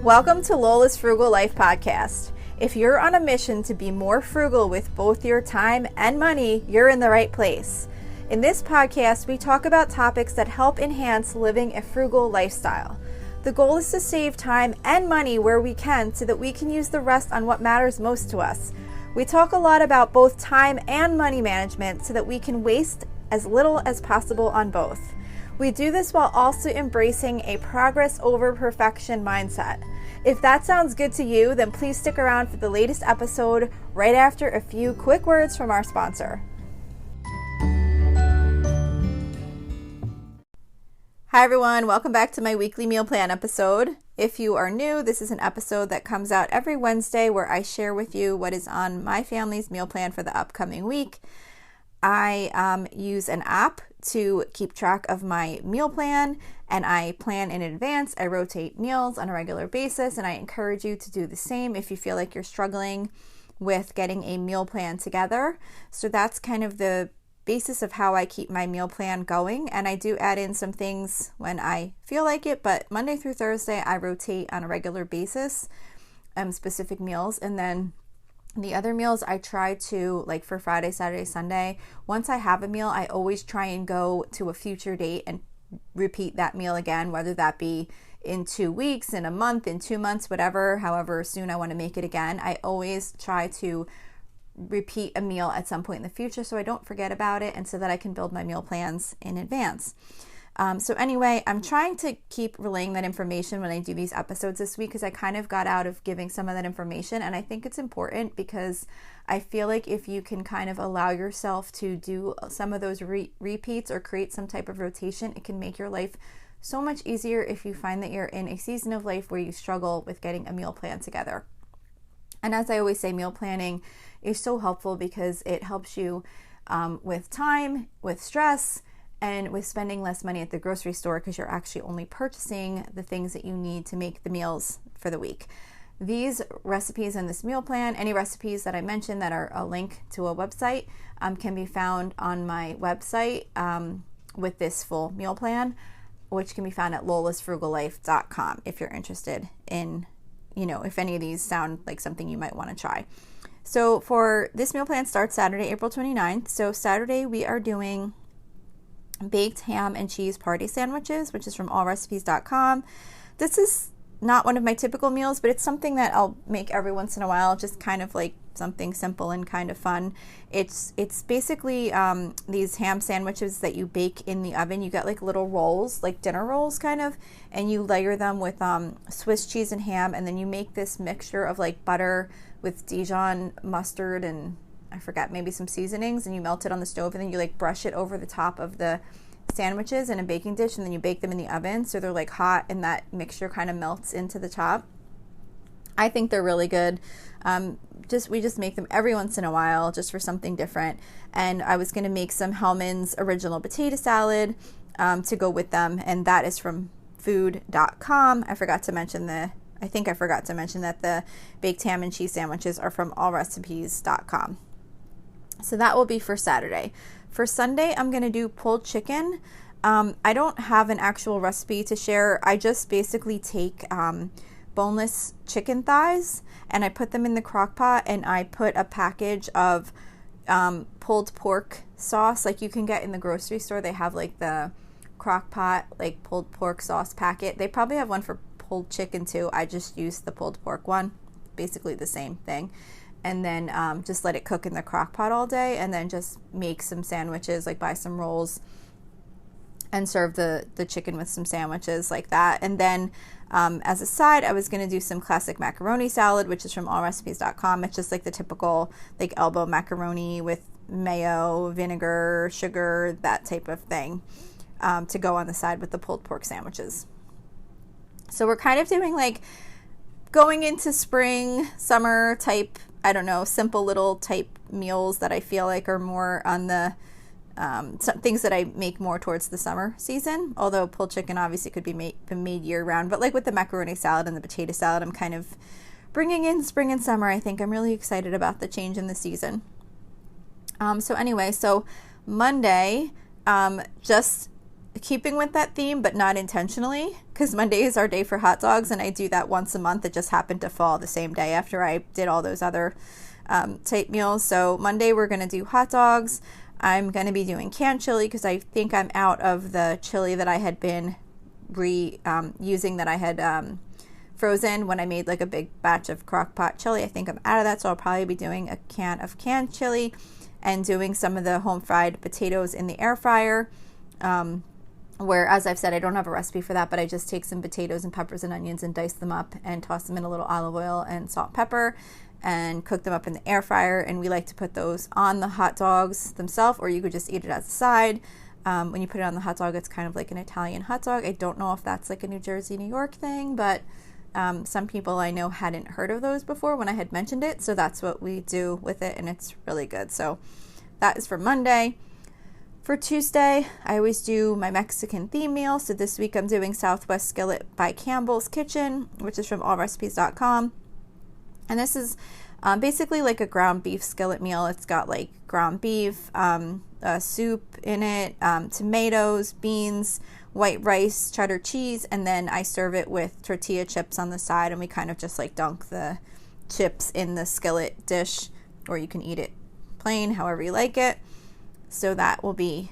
Welcome to Lola's Frugal Life Podcast. If you're on a mission to be more frugal with both your time and money, you're in the right place. In this podcast, we talk about topics that help enhance living a frugal lifestyle. The goal is to save time and money where we can so that we can use the rest on what matters most to us. We talk a lot about both time and money management so that we can waste as little as possible on both. We do this while also embracing a progress over perfection mindset. If that sounds good to you, then please stick around for the latest episode right after a few quick words from our sponsor. Hi everyone, welcome back to my weekly meal plan episode. If you are new, this is an episode that comes out every Wednesday where I share with you what is on my family's meal plan for the upcoming week. I use an app to keep track of my meal plan, and I plan in advance. I rotate meals on a regular basis, and I encourage you to do the same if you feel like you're struggling with getting a meal plan together. So that's kind of the basis of how I keep my meal plan going, and I do add in some things when I feel like it, but Monday through Thursday I rotate on a regular basis specific meals, and then the other meals I try to, like for Friday, Saturday, Sunday, once I have a meal, I always try and go to a future date and repeat that meal again, whether that be in 2 weeks, in a month, in 2 months, whatever, however soon I want to make it again. I always try to repeat a meal at some point in the future so I don't forget about it and so that I can build my meal plans in advance. So anyway, I'm trying to keep relaying that information when I do these episodes this week because I kind of got out of giving some of that information, and I think it's important because I feel like if you can kind of allow yourself to do some of those repeats or create some type of rotation, it can make your life so much easier if you find that you're in a season of life where you struggle with getting a meal plan together. And as I always say, meal planning is so helpful because it helps you with time, with stress, and with spending less money at the grocery store because you're actually only purchasing the things that you need to make the meals for the week. These recipes in this meal plan, any recipes that I mentioned that are a link to a website, can be found on my website with this full meal plan, which can be found at lolasfrugallife.com if you're interested in, if any of these sound like something you might want to try. So for this meal plan starts Saturday, April 29th. So Saturday we are doing baked ham and cheese party sandwiches, which is from allrecipes.com. This is not one of my typical meals, but it's something that I'll make every once in a while, just kind of like something simple and kind of fun. It's basically these ham sandwiches that you bake in the oven. You get like little rolls, like dinner rolls kind of, and you layer them with Swiss cheese and ham, and then you make this mixture of like butter with Dijon mustard and I forgot, maybe some seasonings, and you melt it on the stove, and then you like brush it over the top of the sandwiches in a baking dish, and then you bake them in the oven so they're like hot and that mixture kind of melts into the top. I think they're really good. We just make them every once in a while just for something different. And I was going to make some Hellmann's original potato salad to go with them, and that is from food.com. I forgot to mention that the baked ham and cheese sandwiches are from allrecipes.com. So that will be for Saturday. For Sunday, I'm going to do pulled chicken. I don't have an actual recipe to share. I just basically take boneless chicken thighs and I put them in the crock pot, and I put a package of pulled pork sauce like you can get in the grocery store. They have like the crock pot like pulled pork sauce packet. They probably have one for pulled chicken too. I just used the pulled pork one. Basically the same thing. And then just let it cook in the crock pot all day, and then just make some sandwiches, like buy some rolls and serve the chicken with some sandwiches like that. And then as a side, I was going to do some classic macaroni salad, which is from allrecipes.com. It's just like the typical like elbow macaroni with mayo, vinegar, sugar, that type of thing to go on the side with the pulled pork sandwiches. So we're kind of doing like going into spring, summer type, simple little type meals that I feel like are more on the some things that I make more towards the summer season. Although pulled chicken obviously could be made year round, but like with the macaroni salad and the potato salad, I'm kind of bringing in spring and summer. I think I'm really excited about the change in the season. So Monday, just keeping with that theme, but not intentionally, because Monday is our day for hot dogs, and I do that once a month. It just happened to fall the same day after I did all those other type meals. So Monday we're going to do hot dogs. I'm going to be doing canned chili because I think I'm out of the chili that I had been using that I had frozen when I made like a big batch of crock pot chili. I think I'm out of that, so I'll probably be doing a can of canned chili and doing some of the home fried potatoes in the air fryer. Where, as I've said, I don't have a recipe for that, but I just take some potatoes and peppers and onions and dice them up and toss them in a little olive oil and salt, pepper, and cook them up in the air fryer. And we like to put those on the hot dogs themselves, or you could just eat it as a side. When you put it on the hot dog, it's kind of like an Italian hot dog. I don't know if that's like a New Jersey, New York thing, but some people I know hadn't heard of those before when I had mentioned it. So that's what we do with it, and it's really good. So that is for Monday. For Tuesday, I always do my Mexican theme meal. So this week I'm doing Southwest Skillet by Campbell's Kitchen, which is from allrecipes.com. And this is basically like a ground beef skillet meal. It's got like ground beef, soup in it, tomatoes, beans, white rice, cheddar cheese, and then I serve it with tortilla chips on the side, and we kind of just like dunk the chips in the skillet dish, or you can eat it plain, however you like it. So that will be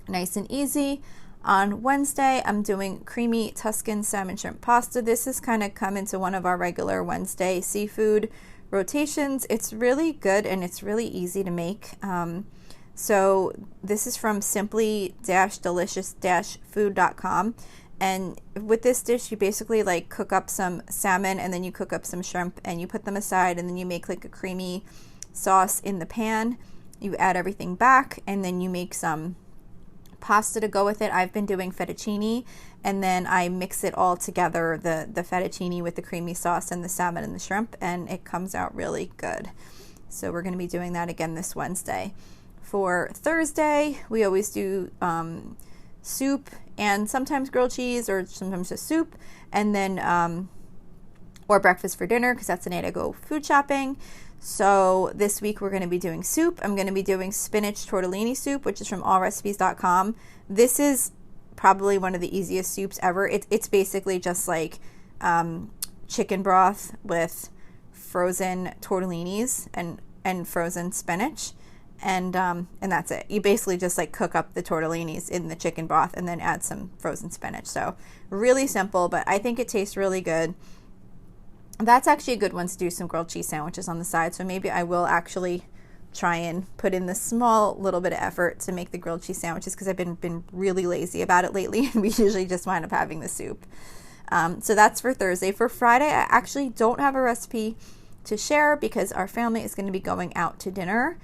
nice and easy. On Wednesday, I'm doing creamy Tuscan salmon shrimp pasta. This has kind of come into one of our regular Wednesday seafood rotations. It's really good and it's really easy to make. So this is from simply-delicious-food.com. And with this dish, you basically like cook up some salmon and then you cook up some shrimp and you put them aside, and then you make like a creamy sauce in the pan. You add everything back, and then you make some pasta to go with it. I've been doing fettuccine, and then I mix it all together, the fettuccine with the creamy sauce and the salmon and the shrimp, and it comes out really good. So we're going to be doing that again this Wednesday. For Thursday, we always do soup and sometimes grilled cheese, or sometimes just soup, and then or breakfast for dinner, because that's the night I go food shopping. So this week we're going to be doing soup. I'm going to be doing spinach tortellini soup, which is from allrecipes.com. This is probably one of the easiest soups ever. It's basically just like chicken broth with frozen tortellinis and frozen spinach, and that's it. You basically just like cook up the tortellinis in the chicken broth and then add some frozen spinach. So really simple, but I think it tastes really good. That's actually a good one to do some grilled cheese sandwiches on the side. So maybe I will actually try and put in the small little bit of effort to make the grilled cheese sandwiches, because I've been really lazy about it lately, and we usually just wind up having the soup. So that's for Thursday. For Friday, I actually don't have a recipe to share because our family is going to be going out to dinner.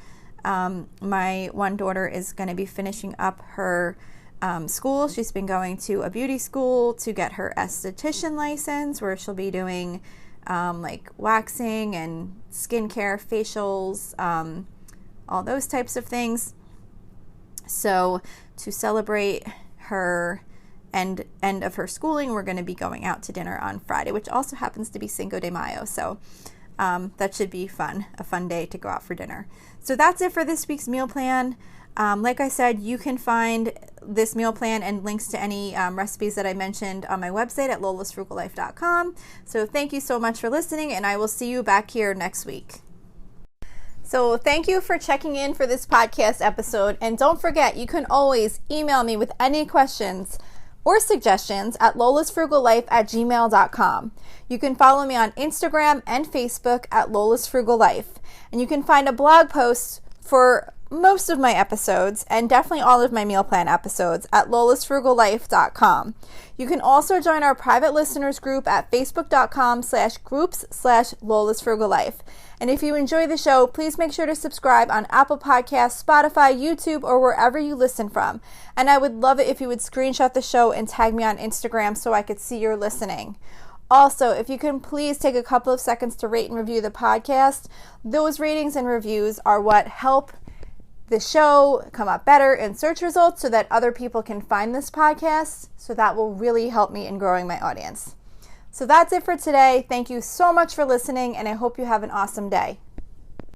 My one daughter is going to be finishing up her school. She's been going to a beauty school to get her esthetician license, where she'll be doing like waxing and skincare, facials, all those types of things. So to celebrate her end of her schooling, we're going to be going out to dinner on Friday, which also happens to be Cinco de Mayo. So that should be fun, a fun day to go out for dinner. So that's it for this week's meal plan. Like I said, you can find this meal plan and links to any recipes that I mentioned on my website at lolasfrugallife.com. So thank you so much for listening, and I will see you back here next week. So thank you for checking in for this podcast episode. And don't forget, you can always email me with any questions or suggestions at lolasfrugallife@gmail.com. You can follow me on Instagram and Facebook at lolasfrugallife. And you can find a blog post for most of my episodes and definitely all of my meal plan episodes at lolasfrugallife.com. You can also join our private listeners group at facebook.com/groups/lolasfrugallife. And if you enjoy the show, please make sure to subscribe on Apple Podcasts, Spotify, YouTube, or wherever you listen from. And I would love it if you would screenshot the show and tag me on Instagram so I could see you're listening. Also, if you can please take a couple of seconds to rate and review the podcast. Those ratings and reviews are what help the show come up better in search results so that other people can find this podcast. So that will really help me in growing my audience. So that's it for today. Thank you so much for listening, and I hope you have an awesome day.